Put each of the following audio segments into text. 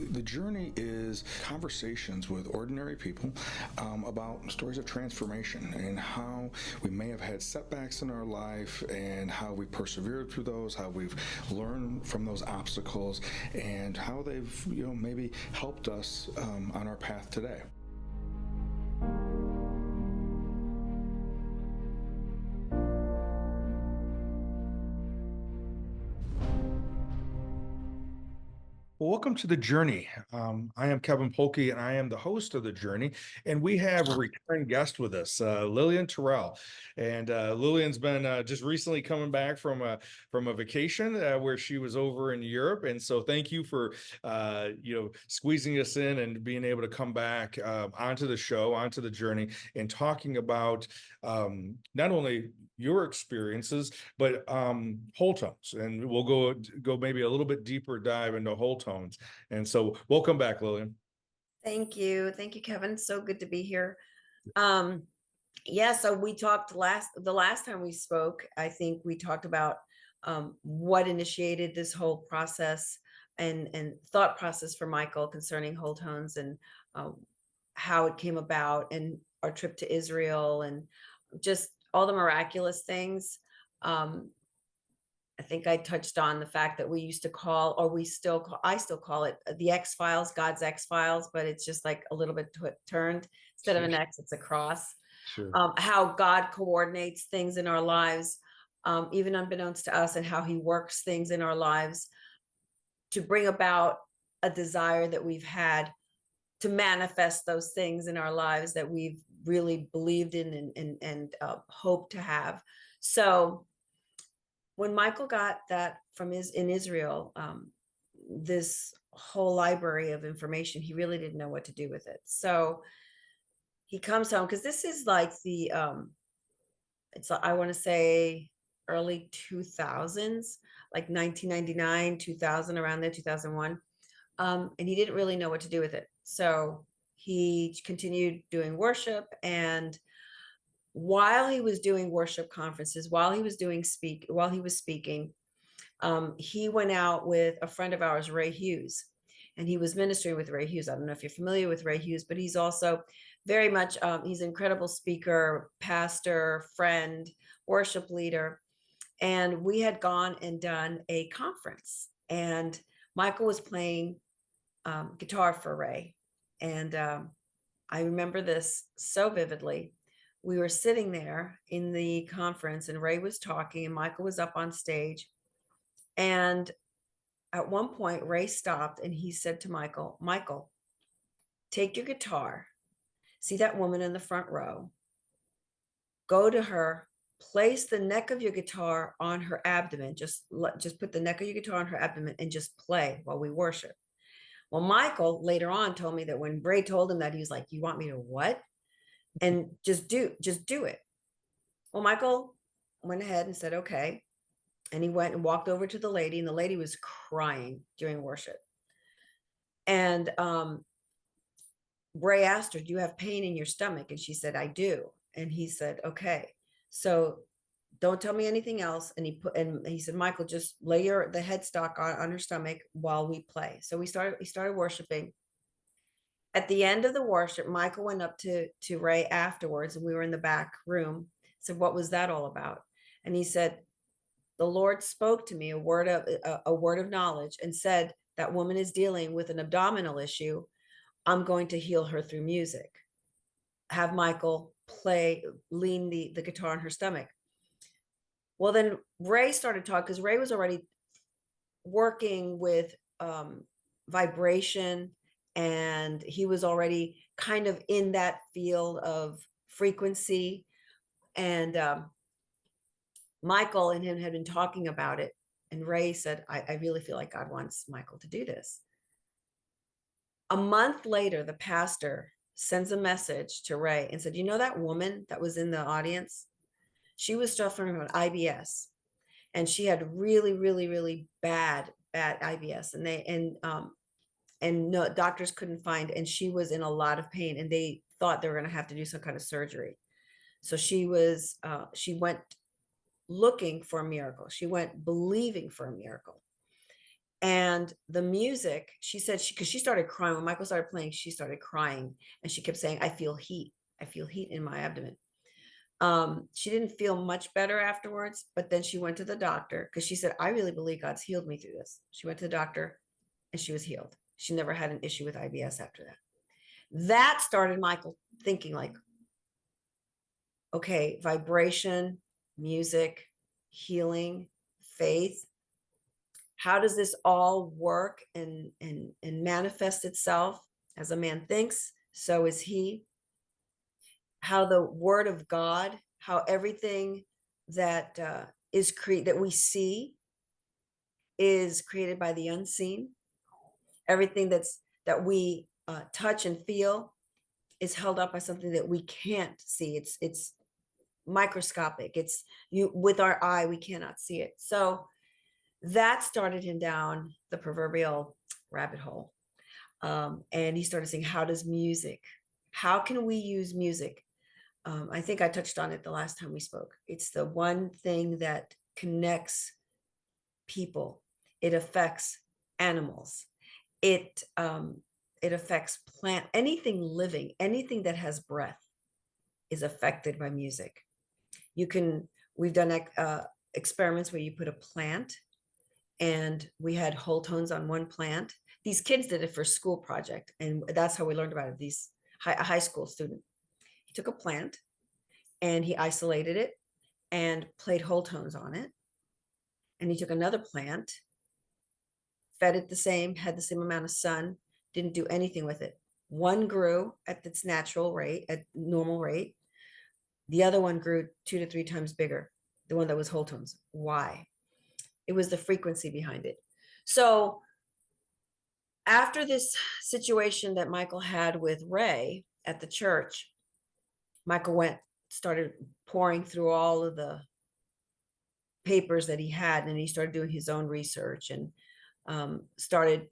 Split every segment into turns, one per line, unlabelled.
The journey is conversations with ordinary people about stories of transformation and how we may have had setbacks in our life and how we persevered through those, how we've learned from those obstacles, and how they've maybe helped us on our path today. Well, welcome to The Journey. I am Kevin Polky, and I am the host of The Journey. And we have a return guest with us, Lillian Tyrrell. And Lillian's been just recently coming back from a vacation where she was over in Europe. And so thank you for squeezing us in and being able to come back onto the show, onto The Journey, and talking about not only your experiences, but Wholetones. And we'll go maybe a little bit deeper dive into Wholetones. And so welcome back, Lillian.
Thank you. Thank you, Kevin. So good to be here. So we talked the last time we spoke, I think we talked about what initiated this whole process and thought process for Michael concerning Wholetones and how it came about and our trip to Israel and just all the miraculous things. I think I touched on the fact that we used to call, or I still call it the X Files, God's X Files, but it's just like a little bit turned. Instead of an X, it's a cross.
Sure.
How God coordinates things in our lives, even unbeknownst to us, and how he works things in our lives to bring about a desire that we've had to manifest those things in our lives that we've really believed in and hoped to have. So when Michael got that in Israel, this whole library of information, he really didn't know what to do with it. So he comes home, because this is like I want to say early 2000s, like 1999, 2000, around there, 2001. And he didn't really know what to do with it. So he continued doing worship, and while he was doing worship conferences, while he was speaking, he went out with a friend of ours, Ray Hughes, and he was ministering with Ray Hughes. I don't know if you're familiar with Ray Hughes, but he's also very much, he's an incredible speaker, pastor, friend, worship leader. And we had gone and done a conference, and Michael was playing guitar for Ray. And I remember this so vividly. We were sitting there in the conference, and Ray was talking, and Michael was up on stage. And at one point, Ray stopped and he said to Michael, take your guitar, see that woman in the front row, go to her, place the neck of your guitar on her abdomen, just put the neck of your guitar on her abdomen and just play while we worship. Well, Michael later on told me that when Ray told him that, he was like, you want me to what? And just do it. Well, Michael went ahead and said, okay. And he went and walked over to the lady, and the lady was crying during worship. And Ray asked her, do you have pain in your stomach? And she said, I do. And he said, okay, so don't tell me anything else. And he said, Michael, just lay the headstock on her stomach while we play. So we started worshiping. At the end of the worship, Michael went up to Ray afterwards, and we were in the back room. Said, what was that all about? And he said, the Lord spoke to me a word of knowledge and said, that woman is dealing with an abdominal issue. I'm going to heal her through music. Have Michael lean the guitar on her stomach. Well, then Ray started talking, because Ray was already working with vibration, and he was already kind of in that field of frequency. And Michael and him had been talking about it. And Ray said, I really feel like God wants Michael to do this. A month later, the pastor sends a message to Ray and said, you know, that woman that was in the audience, she was suffering from IBS, and she had really, really, really bad IBS. And no, doctors couldn't find, and she was in a lot of pain, and they thought they were going to have to do some kind of surgery. So she went looking for a miracle. She went believing for a miracle. And the music, she said, because she started crying when Michael started playing, she started crying, and she kept saying, "I feel heat. I feel heat in my abdomen." She didn't feel much better afterwards, but then she went to the doctor because she said, "I really believe God's healed me through this." She went to the doctor and she was healed. She never had an issue with IBS after that. That started Michael thinking like, okay, vibration, music, healing, faith. How does this all work and manifest itself? As a man thinks, so is he. How the word of God, how everything that that we see is created by the unseen. Everything that we touch and feel is held up by something that we can't see. It's microscopic. It's you with our eye, we cannot see it. So that started him down the proverbial rabbit hole. And he started saying, how does music, how can we use music? I think I touched on it the last time we spoke. It's the one thing that connects people. It affects animals. It affects plant, anything living, anything that has breath is affected by music. We've done experiments where you put a plant, and we had Wholetones on one plant. These kids did it for a school project, and that's how we learned about it. A high school student, he took a plant and he isolated it and played Wholetones on it. And he took another plant, fed it the same, had the same amount of sun, didn't do anything with it. One grew at its natural rate, at normal rate. The other one grew 2 to 3 times bigger, the one that was Wholetones. Why? It was the frequency behind it. So after this situation that Michael had with Ray at the church, Michael started pouring through all of the papers that he had, and he started doing his own research and started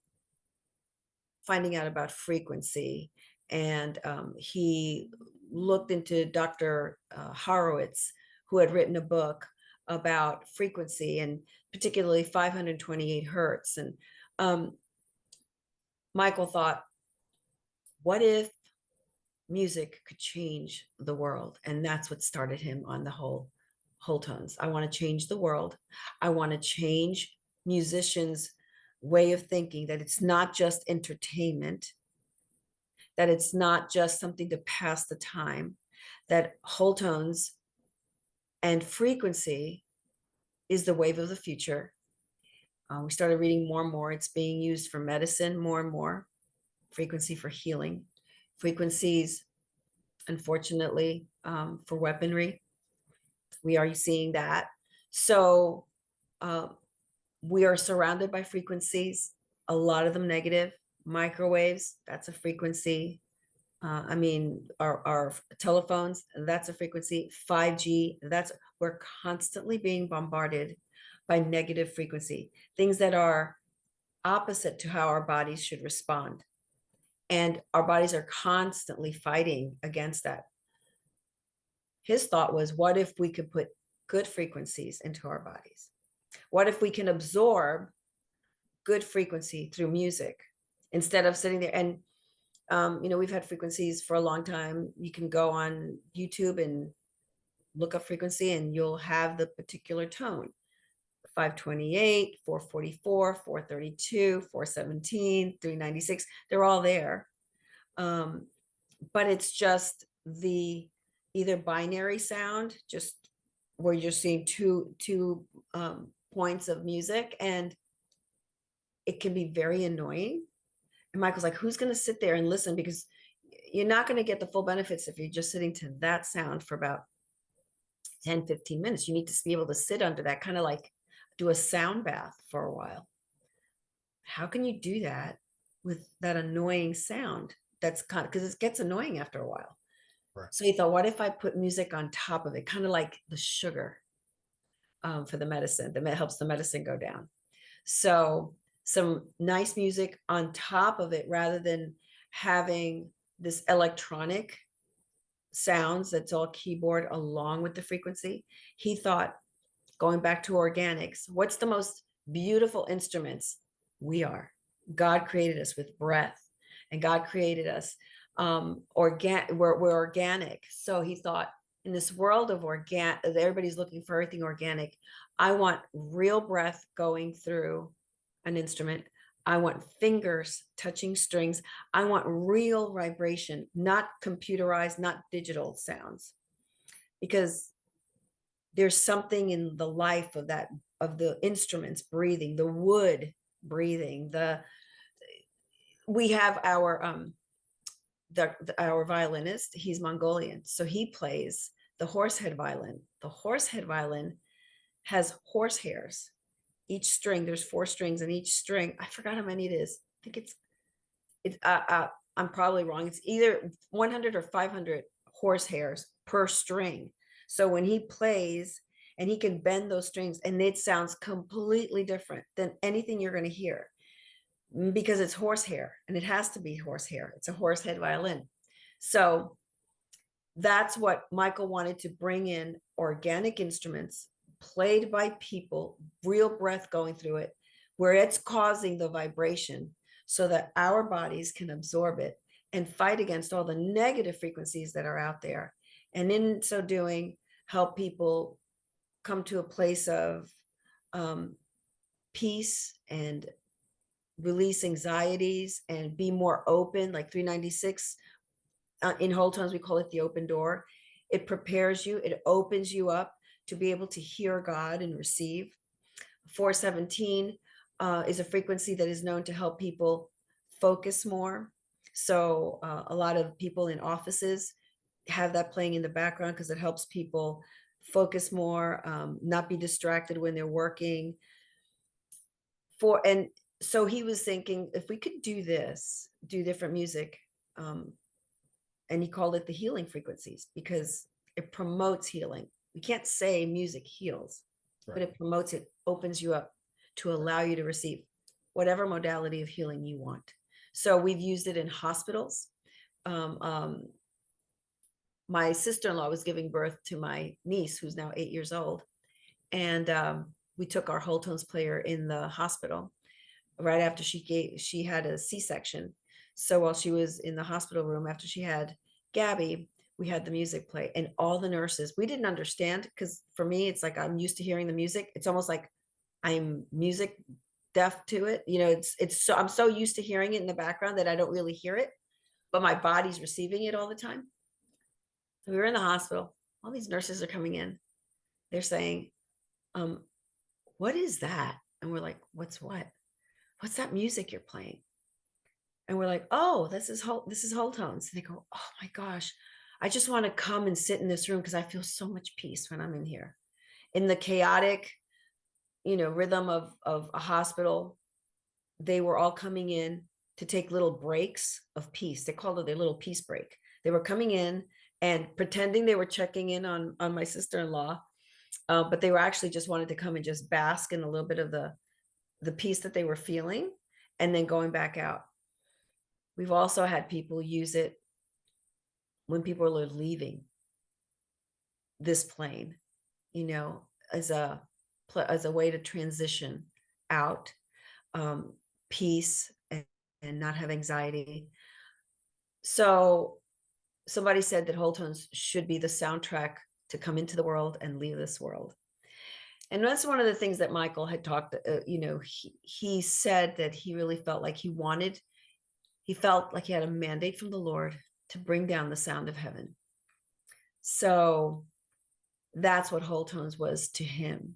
finding out about frequency. And he looked into Dr. Horowitz, who had written a book about frequency, and particularly 528 hertz. And Michael thought, what if music could change the world? And that's what started him on the whole tones. I want to change the world. I want to change musicians' way of thinking, that it's not just entertainment, that it's not just something to pass the time, that whole tones and frequency is the wave of the future. We started reading more and more. It's being used for medicine more and more. Frequency for healing. Frequencies, unfortunately, for weaponry. We are seeing that. So we are surrounded by frequencies, a lot of them negative. Microwaves, that's a frequency. I mean, our telephones, that's a frequency. 5G, we're constantly being bombarded by negative frequency, things that are opposite to how our bodies should respond. And our bodies are constantly fighting against that. His thought was, what if we could put good frequencies into our bodies? What if we can absorb good frequency through music instead of sitting there? And we've had frequencies for a long time. You can go on YouTube and look up frequency and you'll have the particular tone. 528, 444, 432, 417, 396. They're all there. But it's just the either binary sound, just where you're seeing two points of music, and it can be very annoying. And Michael's like, who's going to sit there and listen? Because you're not going to get the full benefits if you're just sitting to that sound for about 10, 15 minutes. You need to be able to sit under that, kind of like do a sound bath for a while. How can you do that with that annoying sound? That's kind of, because it gets annoying after a while.
Right.
So he thought, what if I put music on top of it, kind of like the sugar for the medicine that helps the medicine go down. So some nice music on top of it, rather than having this electronic sounds that's all keyboard along with the frequency. He thought, going back to organics, what's the most beautiful instruments We are. God created us with breath, and God created us we're organic. So he thought, in this world of organic, everybody's looking for everything organic. I want real breath going through an instrument. I want fingers touching strings. I want real vibration, not computerized, not digital sounds, because there's something in the life of that, of the instruments breathing, the wood breathing, we have our violinist, he's Mongolian, so he plays the horsehead violin. The horsehead violin has horse hairs. Each string, there's 4 strings, and each string, I forgot how many it is. I think I'm probably wrong. It's either 100 or 500 horse hairs per string. So when he plays, and he can bend those strings, and it sounds completely different than anything you're going to hear, because it's horsehair, and it has to be horsehair. It's a horsehead violin. So that's what Michael wanted to bring in: organic instruments played by people, real breath going through it, where it's causing the vibration so that our bodies can absorb it and fight against all the negative frequencies that are out there. And in so doing, help people come to a place of peace and release anxieties and be more open. Like 396 in Wholetones, we call it the open door. It prepares you, it opens you up to be able to hear God and receive. 417 is a frequency that is known to help people focus more. So a lot of people in offices have that playing in the background because it helps people focus more, not be distracted when they're working. And so he was thinking, if we could do this, do different music, and he called it the healing frequencies because it promotes healing. We can't say music heals, but it promotes it, opens you up to allow you to receive whatever modality of healing you want. So we've used it in hospitals. My sister-in-law was giving birth to my niece, who's now 8 years old. And we took our Wholetones player in the hospital right after she had a C-section. So while she was in the hospital room, after she had Gabby, we had the music play, and all the nurses, we didn't understand, because for me, it's like, I'm used to hearing the music. It's almost like I'm music deaf to it. You know, I'm so used to hearing it in the background that I don't really hear it, but my body's receiving it all the time. So we were in the hospital. All these nurses are coming in. They're saying, what is that? And we're like, what's what? What's that music you're playing? And we're like, oh, this is Wholetones. And they go, oh my gosh, I just want to come and sit in this room because I feel so much peace when I'm in here. In the chaotic, rhythm of a hospital, they were all coming in to take little breaks of peace. They called it their little peace break. They were coming in and pretending they were checking in on my sister-in-law, but they were actually just wanted to come and just bask in a little bit of the peace that they were feeling, and then going back out. We've also had people use it when people are leaving this plane, as a way to transition out, peace, and not have anxiety. So somebody said that Wholetones should be the soundtrack to come into the world and leave this world. And that's one of the things that Michael had talked, he said that he really felt like he felt like he had a mandate from the Lord to bring down the sound of heaven. So that's what Wholetones was to him.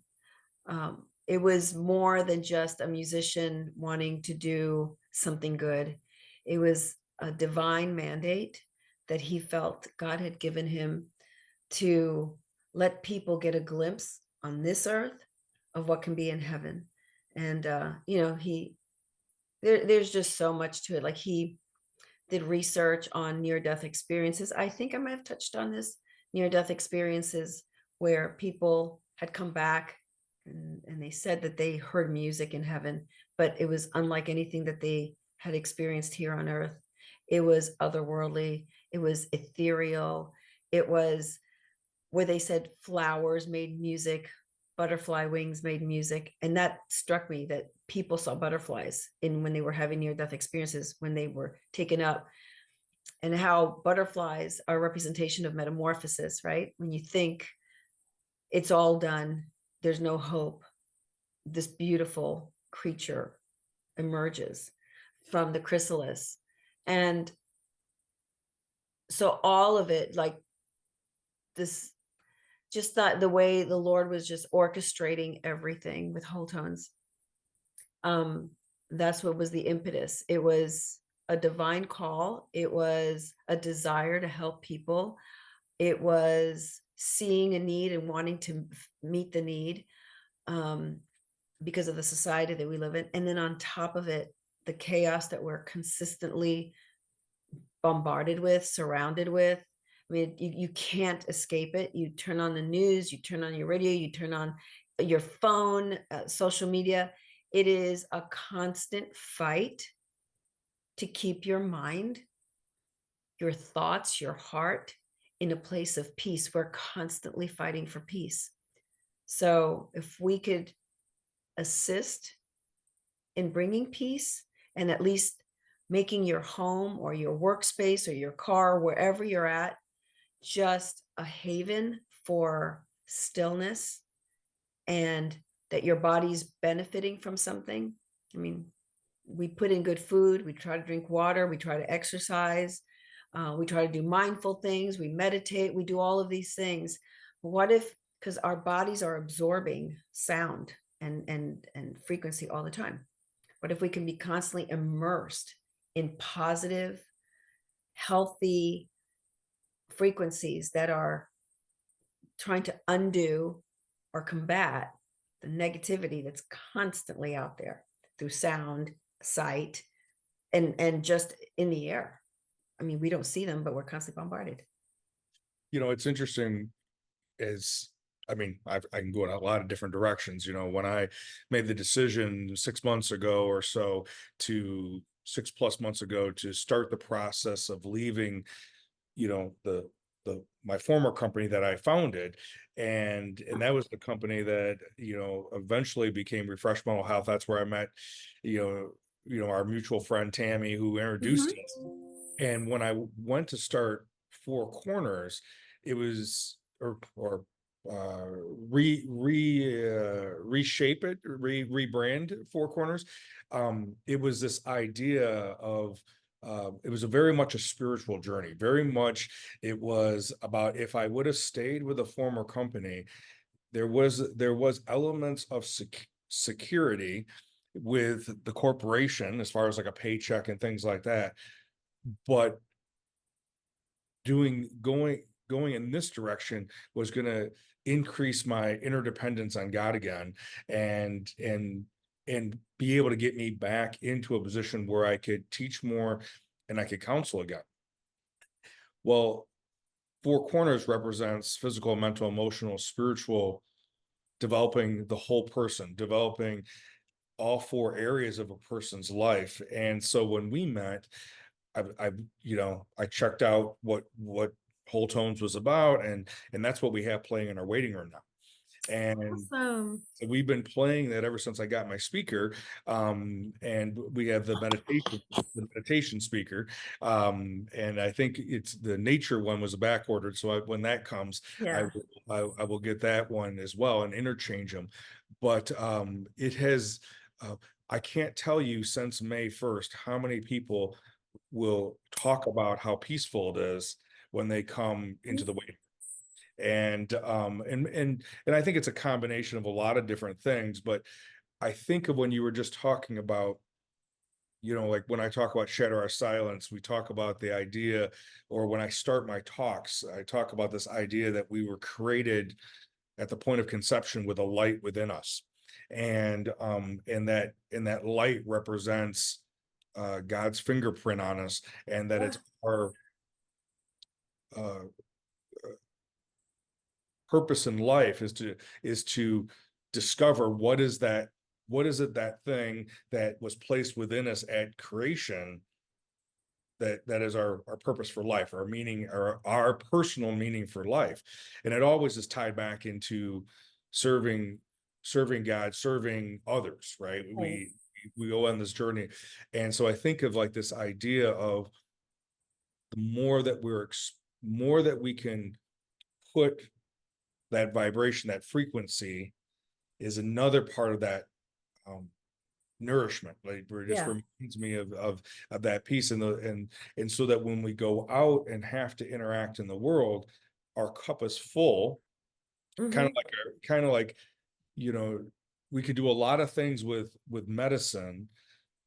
It was more than just a musician wanting to do something good. It was a divine mandate that he felt God had given him to let people get a glimpse on this earth of what can be in heaven. And, there's just so much to it. Like, he did research on near-death experiences. I think I might have touched on this, near-death experiences where people had come back and they said that they heard music in heaven, but it was unlike anything that they had experienced here on earth. It was otherworldly. It was ethereal. It was where they said flowers made music butterfly wings made music. And that struck me, that people saw butterflies in when they were having near death experiences, when they were taken up, and how butterflies are a representation of metamorphosis, right? When you think it's all done, there's no hope, this beautiful creature emerges from the chrysalis. And so all of it, like this, just that the way the Lord was just orchestrating everything with Wholetones. Um, that's what was the impetus. It was a divine call. It was a desire to help people. It was seeing a need and wanting to meet the need, um, because of the society that we live in. And then on top of it, the chaos that we're consistently bombarded with, surrounded with. I mean, you can't escape it. You turn on the news, you turn on your radio, you turn on your phone, social media. It is a constant fight to keep your mind, your thoughts, your heart in a place of peace. We're constantly fighting for peace. So if we could assist in bringing peace, and at least making your home or your workspace or your car, wherever you're at, just a haven for stillness, and that your body's benefiting from something. I mean, we put in good food, we try to drink water, we try to exercise, we try to do mindful things, we meditate, we do all of these things. But what if, because our bodies are absorbing sound and frequency all the time, what if we can be constantly immersed in positive, healthy frequencies that are trying to undo or combat the negativity that's constantly out there through sound, sight, and just in the air? I mean, we don't see them, but we're constantly bombarded.
It's interesting as I mean, I can go in a lot of different directions. When I made the decision 6 months ago or so, to 6+ months ago, to start the process of leaving, the my former company that I founded, and that was the company that eventually became Refresh Mental Health. That's where I met, our mutual friend Tammy, who introduced us. And when I went to start Four Corners, it was or reshape it, rebrand Four Corners. It was this idea of it was a very much a spiritual journey. Very much it was about, if I would have stayed with a former company, there was elements of security with the corporation as far as like a paycheck and things like that, but going in this direction was going to increase my interdependence on God again, and be able to get me back into a position where I could teach more and I could counsel again. Well, Four Corners represents physical, mental, emotional, spiritual, developing the whole person, developing all four areas of a person's life. And so when we met, I checked out what Wholetones was about, and that's what we have playing in our waiting room now. And
Awesome.
so we've been playing that ever since I got my speaker. And we have the meditation speaker. And I think it's the nature one was back ordered. So when that comes,
Yeah.
I will get that one as well and interchange them. But it has, I can't tell you since May 1st how many people will talk about how peaceful it is when they come into the waiting. And I think it's a combination of a lot of different things, but I think of when you were just talking about, like when I talk about shatter our silence, we talk about the idea, or when I start my talks, I talk about this idea that we were created at the point of conception with a light within us. And that light represents God's fingerprint on us, and that it's our uh, purpose in life is to discover what is it, that thing that was placed within us at creation, that is our purpose for life, our meaning, our personal meaning for life. And it always is tied back into serving, serving God, serving others, right?
Right.
We go on this journey. And so I think of like this idea of the more that more that we can put that vibration, that frequency is another part of that um, nourishment. Like it just
Yeah.
reminds me of that piece, and so that when we go out and have to interact in the world, our cup is full,
Hmm.
kind of like, you know, we could do a lot of things with medicine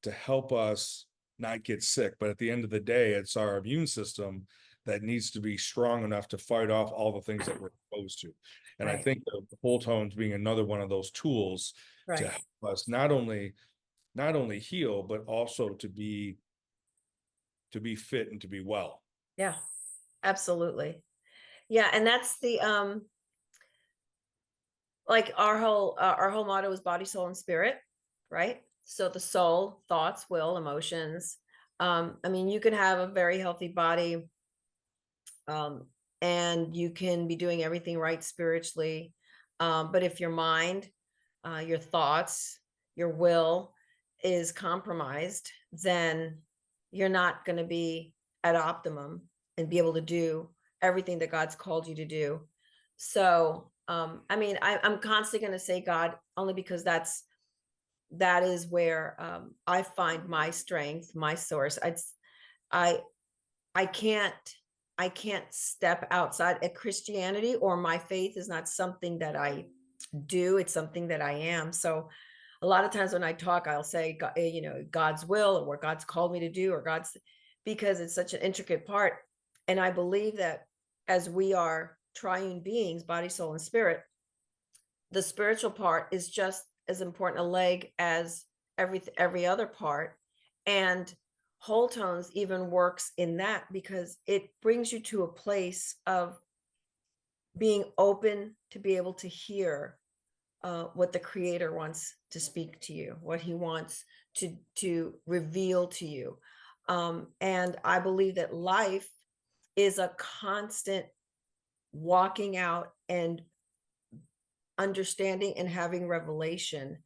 to help us not get sick, but at the end of the day, it's our immune system that needs to be strong enough to fight off all the things that we're exposed to. And I
Right.
think the Wholetones being another one of those tools to
Right.
help us not only heal, but also to be fit and to be well.
Yeah. Absolutely. Yeah. And that's the like our whole motto is body, soul, and spirit, right? So the soul, thoughts, will, emotions. I mean, you can have a very healthy body, um, and you can be doing everything right spiritually. But if your mind, your thoughts, your will is compromised, then you're not going to be at optimum and be able to do everything that God's called you to do. So, I mean, I'm constantly going to say God only because that is where I find my strength, my source. I I can't I can't step outside of Christianity, or my faith is not something that I do, it's something that I am. So a lot of times when I talk, I'll say you know, God's will or what God's called me to do, or God's, because it's such an intricate part. And I believe that as we are triune beings, body, soul, and spirit, the spiritual part is just as important a leg as every other part. And whole tones even works in that because it brings you to a place of being open to be able to hear what the creator wants to speak to you, what he wants to reveal to you. And I believe that life is a constant walking out and understanding and having revelation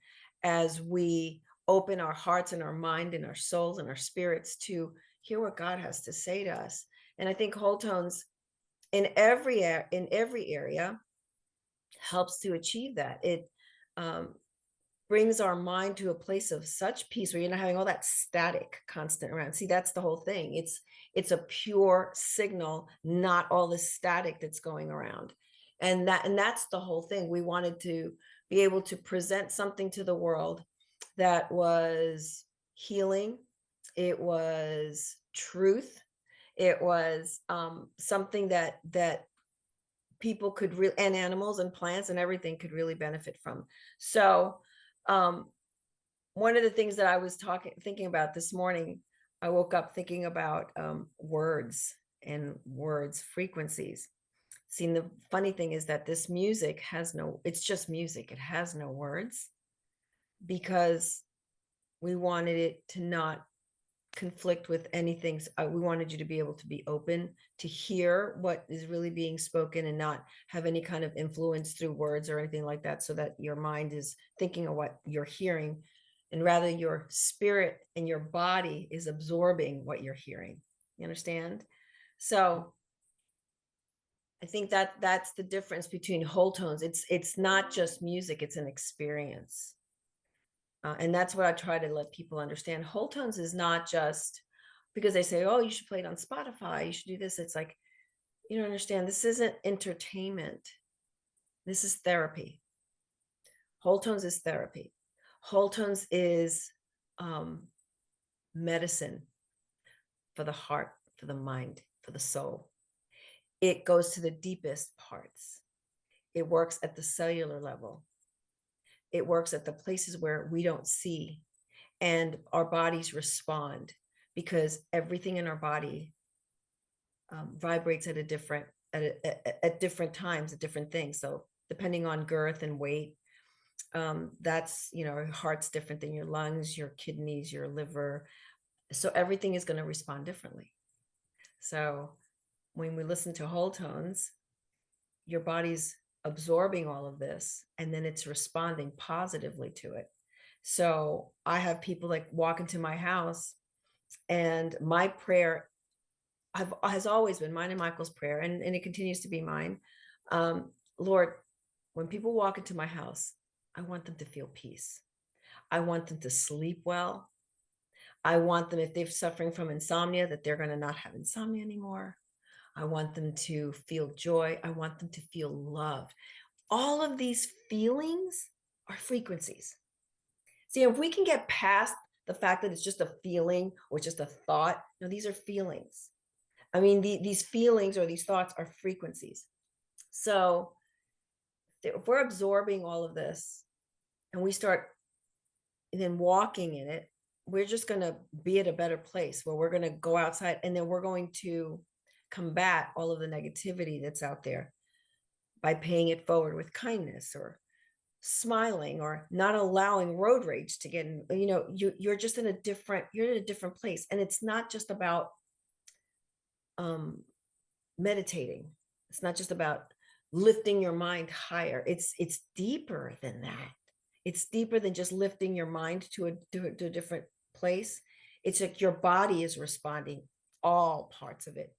as we open our hearts and our mind and our souls and our spirits to hear what God has to say to us. And I think whole tones in every area helps to achieve that. It um, brings our mind to a place of such peace where you're not having all that static constant around. See, that's the whole thing. It's a pure signal, not all the static that's going around. And that's the whole thing. We wanted to be able to present something to the world that was healing, it was truth, it was something that people could really, and animals and plants and everything could really benefit from. So um one of the things that I was thinking about this morning, I woke up thinking about words and words frequencies. See, the funny thing is that this music has no, it's just music, it has no words, because we wanted it to not conflict with anything. We wanted you to be able to be open to hear what is really being spoken and not have any kind of influence through words or anything like that, so that your mind is thinking of what you're hearing, and rather your spirit and your body is absorbing what you're hearing. You understand? So I think that that's the difference between whole tones. It's not just music, it's an experience. And that's what I try to let people understand. Whole tones is not just because they say, oh, you should play it on Spotify, you should do this. It's like, you don't understand. This isn't entertainment. This is therapy. Whole tones is therapy. Whole tones is um, medicine for the heart, for the mind, for the soul. It goes to the deepest parts. It works at the cellular level. It works at the places where we don't see, and our bodies respond because everything in our body vibrates at a different at different times at different things. So depending on girth and weight, that's, you know, your heart's different than your lungs, your kidneys, your liver. So everything is going to respond differently. So when we listen to whole tones, your body's absorbing all of this, and then it's responding positively to it. So I have people like walk into my house, and my prayer has always been mine and Michael's prayer, and it continues to be mine. Lord, when people walk into my house, I want them to feel peace. I want them to sleep well. I want them, if they're suffering from insomnia, that they're going to not have insomnia anymore. I want them to feel joy. I want them to feel love. All of these feelings are frequencies. See, if we can get past the fact that it's just a feeling or just a thought, no, these are feelings. I mean, these feelings or these thoughts are frequencies. So if we're absorbing all of this and we start then walking in it, we're just going to be at a better place where we're going to go outside, and then we're going to combat all of the negativity that's out there by paying it forward with kindness, or smiling, or not allowing road rage to get in. You're just in you're in a different place. And it's not just about um meditating. It's not just about lifting your mind higher. It's deeper than that. It's deeper than just lifting your mind to a different place. It's like your body is responding, all parts of it,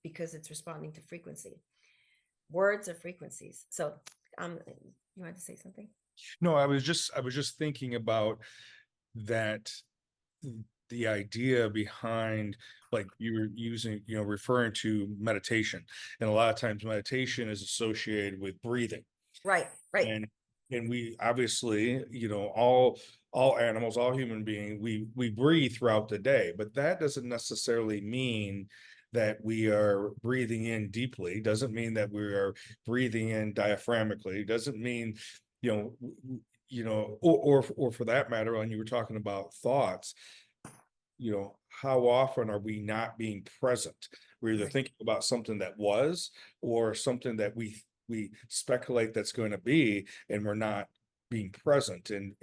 because it's responding to frequency. Words are frequencies. So you want to say something?
No, I was just thinking about that, the idea behind, like you were using, referring to meditation. And a lot of times meditation is associated with breathing.
Right, right.
And we obviously, all animals, all human beings, we breathe throughout the day, but that doesn't necessarily mean that we are breathing in deeply, doesn't mean that we are breathing in diaphragmically, doesn't mean, you or for that matter, when you were talking about thoughts, how often are we not being present? We're either
Right.
thinking about something that was, or something that we speculate that's going to be, and we're not being present. And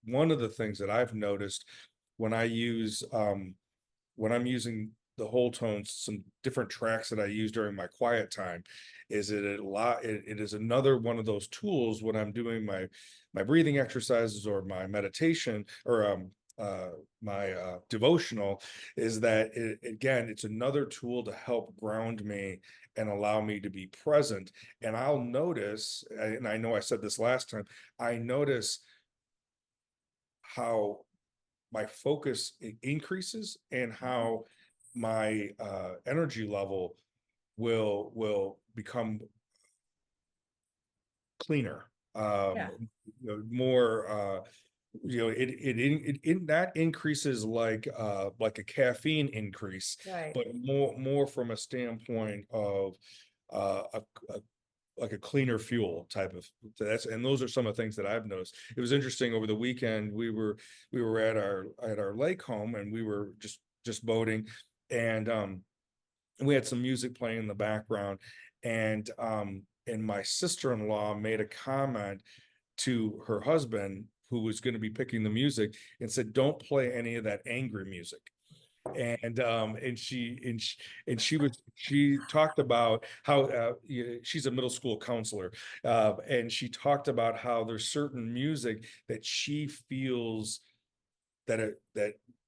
one of the things that I've noticed when I use when I'm using the Wholetones, some different tracks that I use during my quiet time, is it is another one of those tools when I'm doing my breathing exercises or my meditation, or my devotional, is that again, it's another tool to help ground me and allow me to be present. And I'll notice, and I know I said this last time, I notice how my focus increases, and how my energy level will become cleaner,
Yeah.
more it that increases like a caffeine increase,
Right.
but more from a standpoint of a like a cleaner fuel type of. And those are some of the things that I've noticed. It was interesting over the weekend. We were at our lake home, and we were just boating, and we had some music playing in the background, and my sister-in-law made a comment to her husband, who was going to be picking the music, and said, "Don't play any of that angry music." And she talked about how she's a middle school counselor, and she talked about how there's certain music that she feels that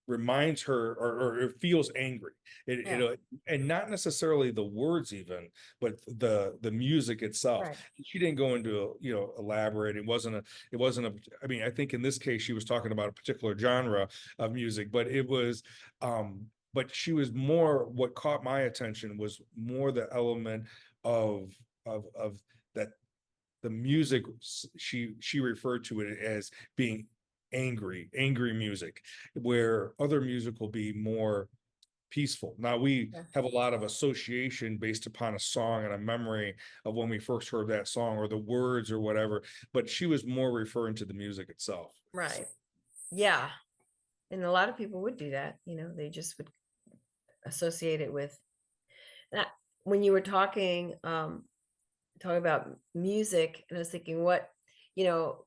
reminds her, or it feels angry.
Yeah.
And not necessarily the words even, but the music itself.
Right.
She didn't go into, elaborate. It wasn't a, I mean, I think in this case she was talking about a particular genre of music, but she was more, what caught my attention was more the element of that, the music. She referred to it as being angry music, where other music will be more peaceful. Now, we
Yeah.
have a lot of association based upon a song and a memory of when we first heard that song, or the words or whatever, but she was more referring to the music itself.
Right. Yeah. And a lot of people would do that. They just would associate it with that. When you were talking about music, and I was thinking, you know,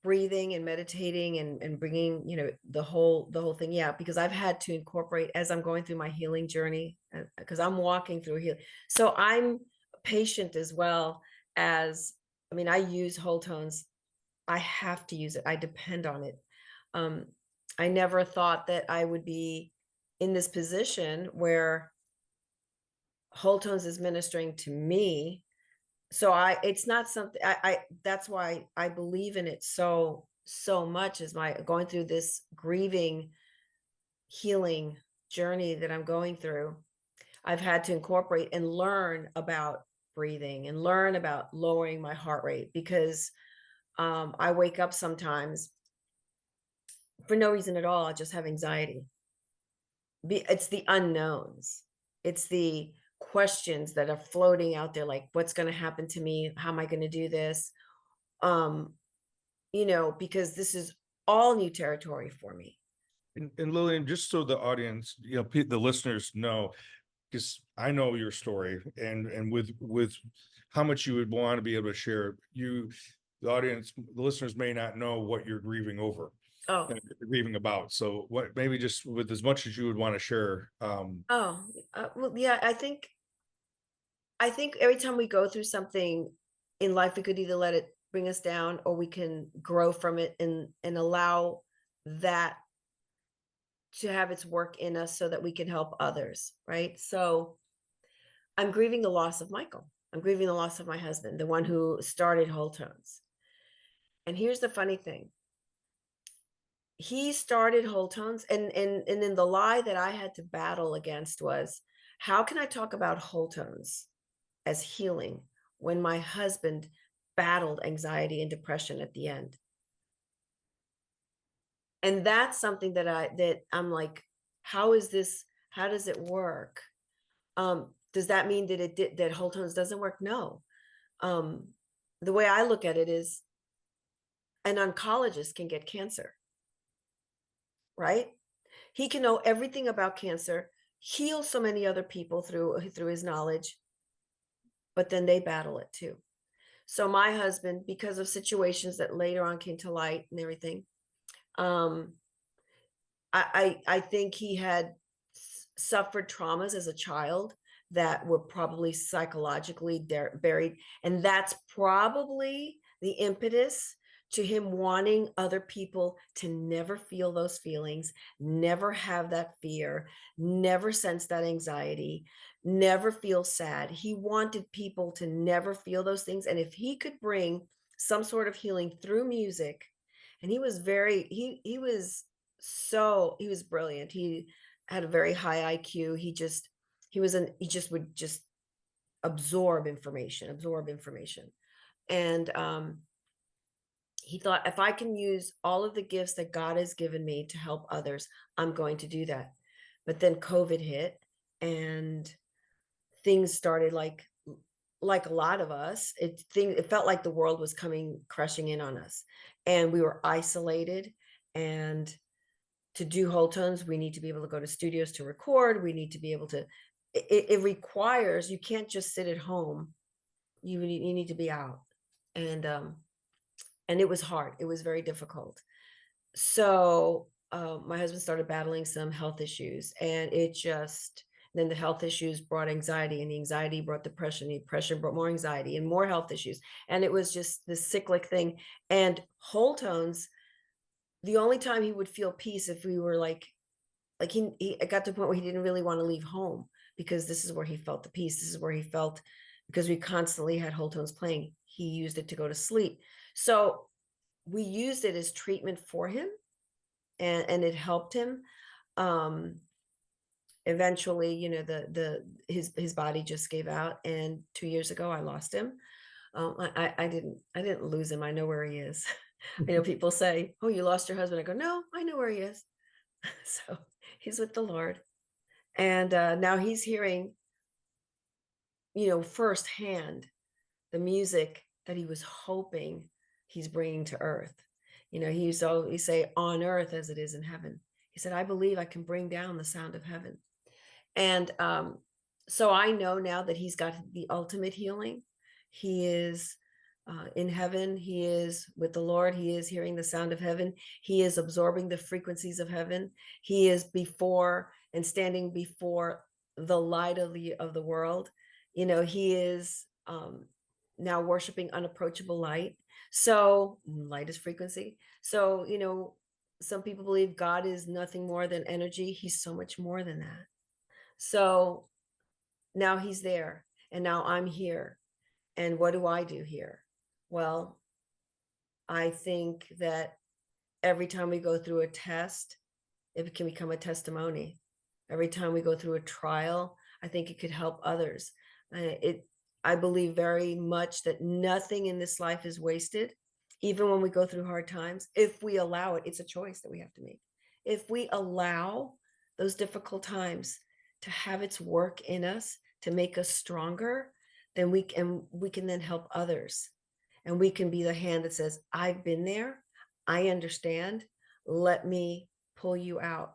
breathing and meditating, and bringing, the whole thing. Yeah, because I've had to incorporate as I'm going through my healing journey, because I'm walking through healing. So I'm patient as well. as I mean, I use Wholetones. I have to use it. I depend on it. Um, I never thought that I would be in this position where Wholetones is ministering to me. So it's not something that's why I believe in it so much, is my going through this grieving, healing journey that I'm going through. I've had to incorporate and learn about breathing and learn about lowering my heart rate, because I wake up sometimes for no reason at all. I just have anxiety. It's the unknowns. It's the questions that are floating out there, like what's going to happen to me? How am I going to do this? Um, because this is all new territory for me.
And Lillian, just so the audience, the listeners know, because I know your story, and with how much you would want to be able to share, the audience, the listeners may not know what you're grieving over
Oh,
and grieving about. So what, maybe just with as much as you would want to share.
oh, well, yeah. I think every time we go through something in life, we could either let it bring us down, or we can grow from it and allow that to have its work in us so that we can help others, right? So I'm grieving the loss of Michael. I'm grieving the loss of my husband, the one who started Wholetones. And here's the funny thing. He started Wholetones, and then the lie that I had to battle against was, how can I talk about Wholetones as healing when my husband battled anxiety and depression at the end? And that's something that I'm like, how is this? How does it work? Does that mean that that Wholetones doesn't work? No. Um, the way I look at it is, an oncologist can get cancer, right? He can know everything about cancer, heal so many other people through his knowledge, but then they battle it too. So my husband, because of situations that later on came to light and everything, um, I think he had suffered traumas as a child that were probably psychologically buried, and that's probably the impetus to him wanting other people to never feel those feelings, never have that fear, never sense that anxiety, never feel sad. He wanted people to never feel those things, and if he could bring some sort of healing through music. And he was very he was brilliant. He had a very high IQ. He just would just absorb information. And he thought, if I can use all of the gifts that God has given me to help others, I'm going to do that. But then COVID hit, and things started like a lot of us. It felt like the world was coming crashing in on us, and we were isolated. And to do whole tones, we need to be able to go to studios to record. We need to be able to. It requires, you can't just sit at home. You need to be out, and it was hard. It was very difficult. So my husband started battling some health issues, and then the health issues brought anxiety, and the anxiety brought depression. The depression brought more anxiety and more health issues, and it was just this cyclic thing. And whole tones, the only time he would feel peace, if we were like he got to a point where he didn't really want to leave home, because this is where he felt the peace. This is where he felt, because we constantly had whole tones playing. He used it to go to sleep. So we used it as treatment for him, and it helped him. Um, Eventually, his body just gave out, and 2 years ago I lost him. I didn't lose him. I know where he is. People say, "Oh, you lost your husband." I go, "No, I know where he is." So he's with the Lord, and now he's hearing, firsthand, the music that he was hoping he's bringing to earth. He used to always say, "On earth as it is in heaven." He said, "I believe I can bring down the sound of heaven." And so I know now that he's got the ultimate healing. He is in heaven. He is with the Lord. He is hearing the sound of heaven. He is absorbing the frequencies of heaven. He is before and standing before the light of the world. He is now worshiping unapproachable light. So light is frequency. So, some people believe God is nothing more than energy. He's so much more than that. So now he's there and now I'm here. And what do I do here? Well, I think that every time we go through a test, it can become a testimony. Every time we go through a trial, I think it could help others. It, I believe very much that nothing in this life is wasted, even when we go through hard times. If we allow it, it's a choice that we have to make. If we allow those difficult times to have its work in us to make us stronger, then we can then help others, and we can be the hand that says, "I've been there, I understand. Let me pull you out."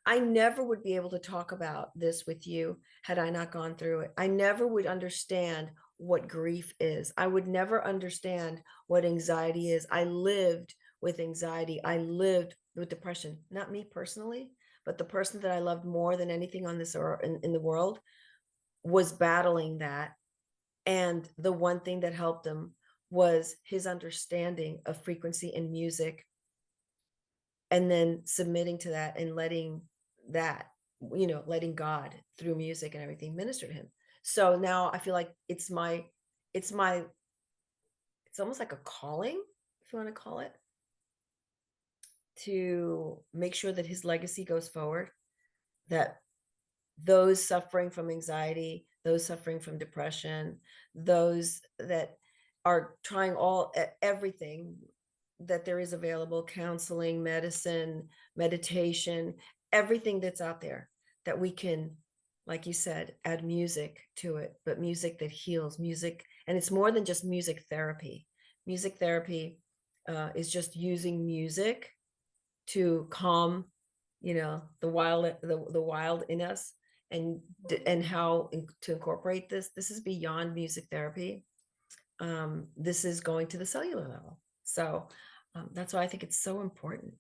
I never would be able to talk about this with you had I not gone through it. I never would understand what grief is. I would never understand what anxiety is. I lived with anxiety. I lived with depression. Not me personally, but the person that I loved more than anything on this or in the world was battling that. And the one thing that helped him was his understanding of frequency and music, and then submitting to that and that, letting God through music and everything minister to him. So now I feel like it's my, it's almost like a calling, if you want to call it, to make sure that his legacy goes forward, that those suffering from anxiety, those suffering from depression, those that are trying everything that there is available, counseling, medicine, meditation, everything that's out there, that we can, like you said, add music to it, but music that heals, music. And it's more than just music therapy. Music therapy is just using music to calm, the wild in us, and how to incorporate this is beyond music therapy. This is going to the cellular level. So that's why I think it's so important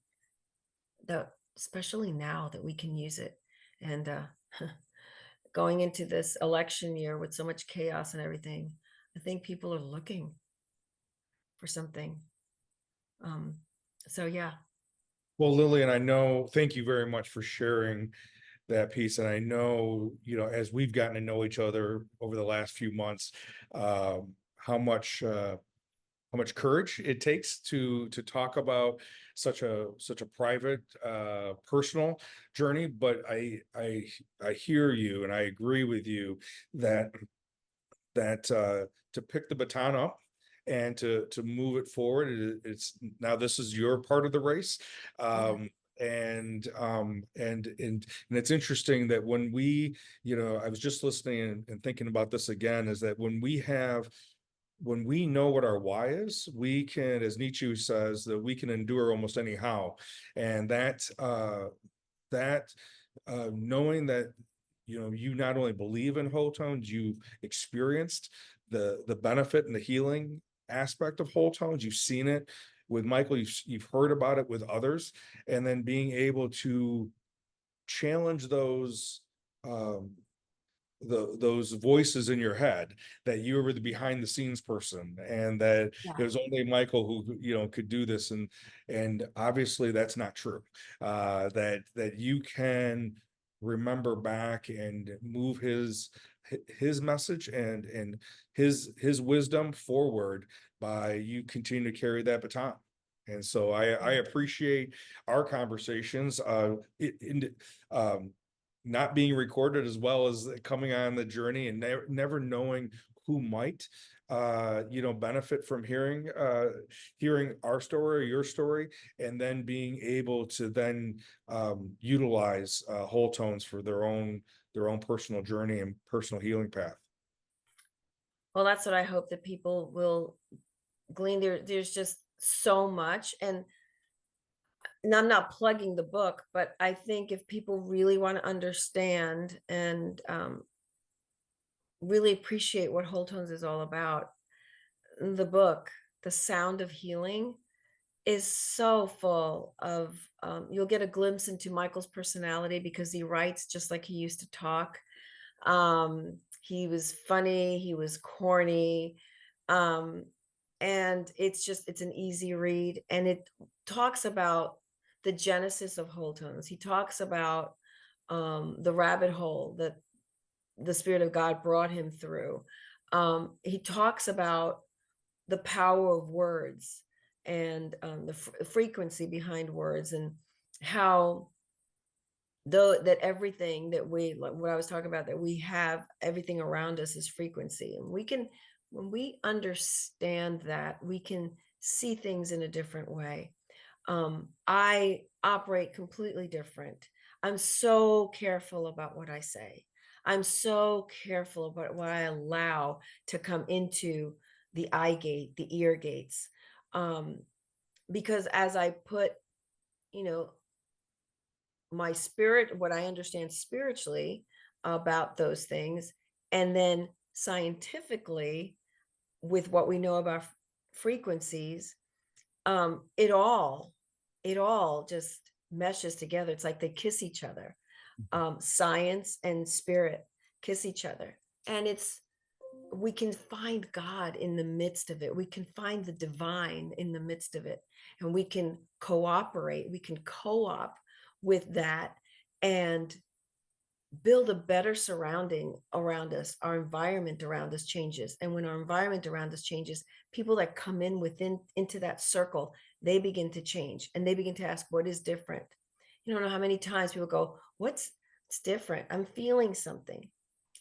that, especially now, that we can use it. And going into this election year with so much chaos and everything, I think people are looking for something. Um, so yeah.
Well, Lillian, I know, thank you very much for sharing that piece. And I know, as we've gotten to know each other over the last few months, how much courage it takes to talk about such a private, personal journey. But I hear you and I agree with you that to pick the baton up and to move it forward. It's now, this is your part of the race.
Yeah.
And it's interesting that when we, I was just listening and thinking about this again, is that when we know what our why is, we can, as Nietzsche says, that we can endure almost anyhow. And that knowing that, you not only believe in Wholetones, you experienced the benefit and the healing aspect of Wholetones. You've seen it with Michael, you've heard about it with others, and then being able to challenge those voices in your head, that you were the behind the scenes person and that it
Yeah.
was only Michael who could do this, and obviously that's not true. That you can remember back and move his message and his wisdom forward by you continue to carry that baton. And so I appreciate our conversations, not being recorded, as well as coming on the journey, and never knowing who might benefit from hearing our story or your story, and then being able to then utilize Wholetones for their own personal journey and personal healing path.
Well, that's what I hope that people will glean. There's just so much. And I'm not plugging the book, but I think if people really want to understand and really appreciate what Wholetones is all about, the book, The Sound of Healing, is so full of, you'll get a glimpse into Michael's personality, because he writes just like he used to talk. He was funny, he was corny, Um, and it's an easy read, and it talks about the genesis of Wholetones. He talks about the rabbit hole that the Spirit of God brought him through. He talks about the power of words and the frequency behind words, and how though that everything that we, like what I was talking about, that we have everything around us is frequency, and we can, when we understand that, we can see things in a different way. I operate completely different. I'm so careful about what I say. I'm so careful about what I allow to come into the eye gate, the ear gates. Um, because as I put, you know, my spirit, what I understand spiritually about those things, and then scientifically with what we know about frequencies, it all just meshes together. It's like they kiss each other. Science and spirit kiss each other, and it's, we can find God in the midst of it. We can find the divine in the midst of it, and we can cooperate. We can co-op with that and build a better surrounding around us. Our environment around us changes, and when our environment around us changes, people that come in within into that circle, they begin to change, and they begin to ask, what is different? You don't know how many times people go, what's different? I'm feeling something.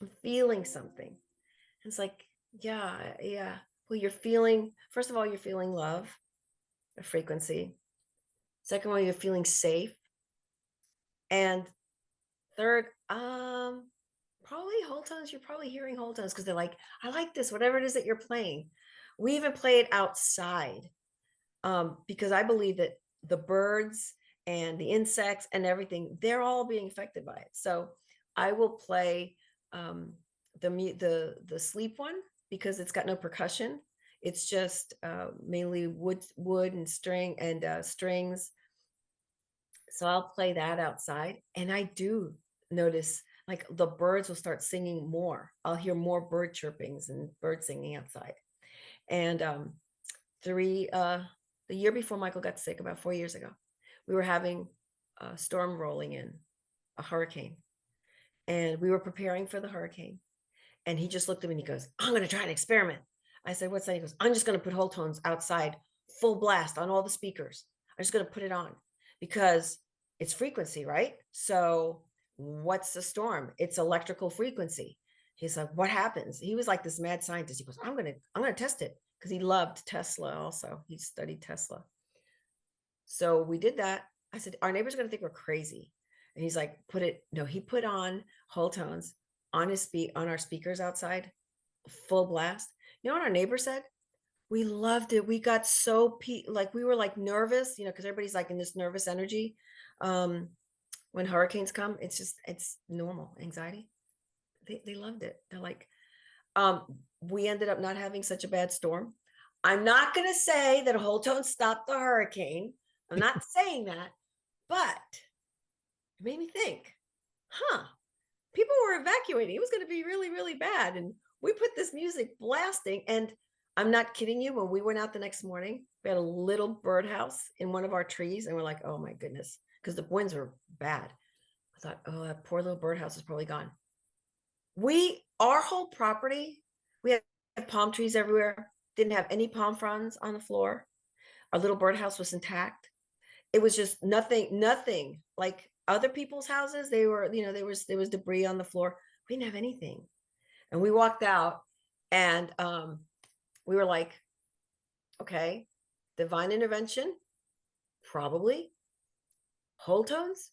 I'm feeling something. It's like, yeah, yeah. Well, you're feeling, first of all, you're feeling love, a frequency. Second of all, you're feeling safe. And third, probably whole tones. You're probably hearing whole tones because they're like, I like this, whatever it is that you're playing. We even play it outside, because I believe that the birds and the insects and everything, they're all being affected by it. So I will play the sleep one because it's got no percussion. It's just mainly wood and string and strings. So I'll play that outside, and I do notice like the birds will start singing more. I'll hear more bird chirpings and bird singing outside. And three the year before Michael got sick, about 4 years ago, we were having a storm rolling in, a hurricane, and we were preparing for the hurricane. And he just looked at me and he goes, I'm going to try an experiment. I said, what's that? He goes, I'm just going to put whole tones outside, full blast on all the speakers. I'm just going to put it on because it's frequency, right? So what's the storm? It's electrical frequency. He's like, what happens? He was like this mad scientist. He goes, I'm going to test it, because he loved Tesla also. He studied Tesla. So we did that. I said, our neighbors are going to think we're crazy. And he's like, put it, no, he put on whole tones on on our speakers outside, full blast. You know what our neighbor said? We loved it. We got so like we were like nervous, because everybody's like in this nervous energy. When hurricanes come, it's normal anxiety. They loved it. They're like, we ended up not having such a bad storm. I'm not going to say that whole tone stopped the hurricane. I'm not saying that, but it made me think, people were evacuating. It was going to be really, really bad. And we put this music blasting. And I'm not kidding you. When we went out the next morning, we had a little birdhouse in one of our trees. And we're like, oh my goodness, because the winds were bad. I thought, oh, that poor little birdhouse is probably gone. Our whole property, we had palm trees everywhere, didn't have any palm fronds on the floor. Our little birdhouse was intact. It was just nothing like other people's houses. They were, there was debris on the floor. We didn't have anything. And we walked out, and we were like, okay, divine intervention, probably. Whole tones,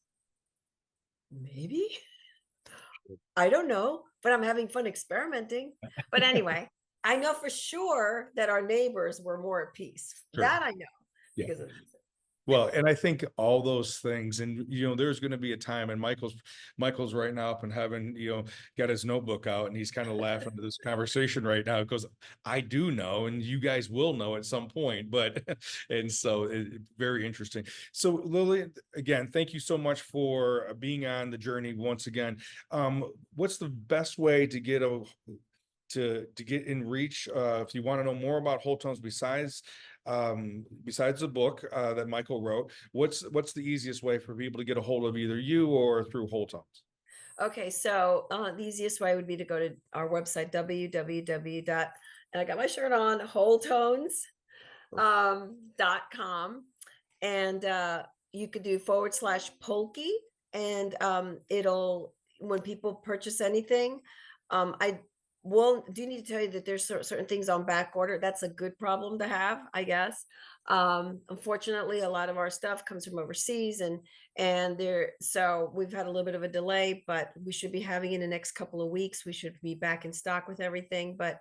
maybe. I don't know, but I'm having fun experimenting. But anyway, I know for sure that our neighbors were more at peace.
Sure.
That I know
Yeah.
because of the music.
Well, and I think all those things, and there's going to be a time, and Michael's right now up in heaven, got his notebook out, and he's kind of laughing at this conversation right now because I do know, and you guys will know at some point, but and so very interesting. So Lillian, again, thank you so much for being on the journey once again. What's the best way to get to get in reach, if you want to know more about Wholetones besides the book that Michael wrote, what's the easiest way for people to get a hold of either you or through Wholetones?
Okay, so the easiest way would be to go to our website, www. And I got my shirt on, Wholetones .com, and you could do /Polky, and it'll, when people purchase anything, I will do need to tell you that there's certain things on back order. That's a good problem to have, I guess. Unfortunately, a lot of our stuff comes from overseas, and there, so we've had a little bit of a delay, but we should be having in the next couple of weeks. We should be back in stock with everything, but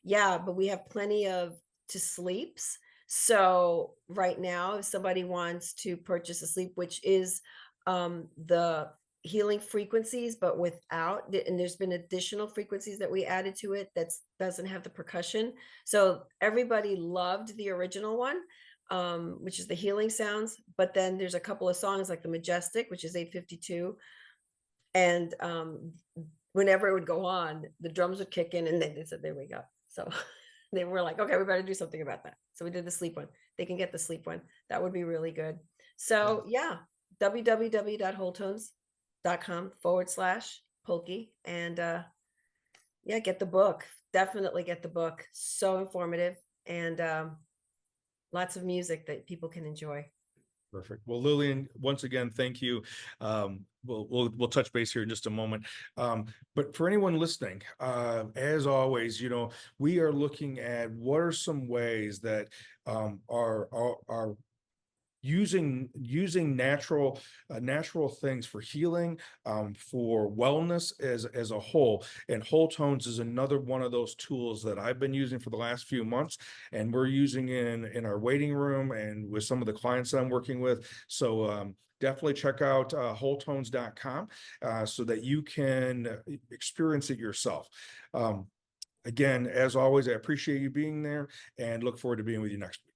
yeah, but we have plenty of to sleeps. So right now, if somebody wants to purchase a sleep, which is the healing frequencies, but without, and there's been additional frequencies that we added to it that doesn't have the percussion. So everybody loved the original one, which is the healing sounds. But then there's a couple of songs like the Majestic, which is 852, and whenever it would go on, the drums would kick in, and they said, "There we go." So they were like, "Okay, we better do something about that." So we did the sleep one. They can get the sleep one. That would be really good. So yeah, www.wholetones.com /Polky, and yeah, get the book. Definitely get the book. So informative, and lots of music that people can enjoy.
Perfect. Well, Lillian, once again, thank you. We'll touch base here in just a moment. But for anyone listening, as always, we are looking at what are some ways that are using natural things for healing, for wellness as a whole. And Wholetones is another one of those tools that I've been using for the last few months, and we're using in our waiting room and with some of the clients that I'm working with. So definitely check out wholetones.com so that you can experience it yourself. Again, as always, I appreciate you being there and look forward to being with you next week.